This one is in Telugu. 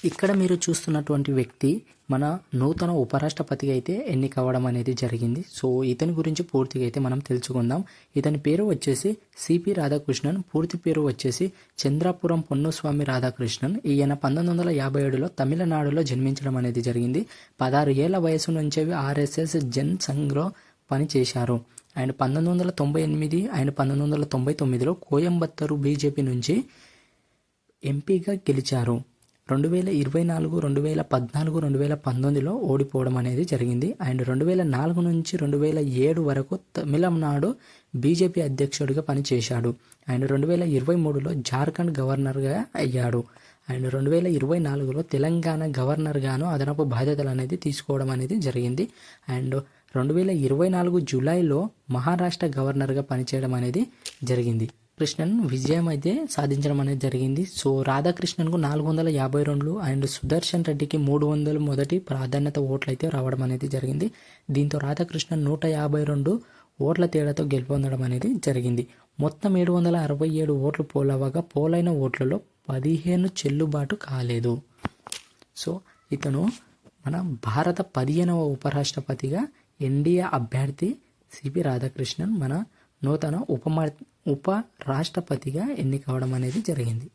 ఇక్కడ మీరు చూస్తున్నటువంటి వ్యక్తి మన నూతన ఉపరాష్ట్రపతిగా అయితే ఎన్నికవ్వడం అనేది జరిగింది. సో ఇతని గురించి పూర్తిగా అయితే మనం తెలుసుకుందాం. ఇతని పేరు వచ్చేసి సిపి రాధాకృష్ణన్. పూర్తి పేరు వచ్చేసి చంద్రపురం పొన్నుస్వామి రాధాకృష్ణన్. ఈయన 1957లో తమిళనాడులో జన్మించడం అనేది జరిగింది. 16 ఏళ్ల వయసు నుంచి ఆర్ఎస్ఎస్ జన్ సంఘ్లో పనిచేశారు. ఆయన 1998 ఆయన 1999లో కోయంబత్తూరు బీజేపీ నుంచి ఎంపీగా గెలిచారు. 2024, 2014, 2019లో ఓడిపోవడం అనేది జరిగింది. అండ్ 2004 నుంచి 2007 వరకు తమిళనాడు బీజేపీ అధ్యక్షుడిగా పనిచేశాడు. అండ్ 2023లో జార్ఖండ్ గవర్నర్గా అయ్యాడు. అండ్ 2024లో తెలంగాణ గవర్నర్గాను అదనపు బాధ్యతలు అనేది తీసుకోవడం అనేది జరిగింది. అండ్ 2024 జూలైలో మహారాష్ట్ర గవర్నర్గా పనిచేయడం అనేది జరిగింది. కృష్ణన్ విజయం అయితే సాధించడం అనేది జరిగింది. సో రాధాకృష్ణన్కు 452 అండ్ సుదర్శన్ రెడ్డికి 300 మొదటి ప్రాధాన్యత ఓట్లు అయితే రావడం అనేది జరిగింది. దీంతో రాధాకృష్ణన్ 152 ఓట్ల తేడాతో గెలుపొందడం అనేది జరిగింది. మొత్తం 767 ఓట్లు పోలవగా పోలైన ఓట్లలో 15 చెల్లుబాటు కాలేదు. సో ఇతను మన భారత 15వ ఉపరాష్ట్రపతిగా ఎన్డీఏ అభ్యర్థి సిపి రాధాకృష్ణన్ మన నూతన ఉప రాష్ట్రపతిగా ఎన్నికవడం అనేది జరిగింది.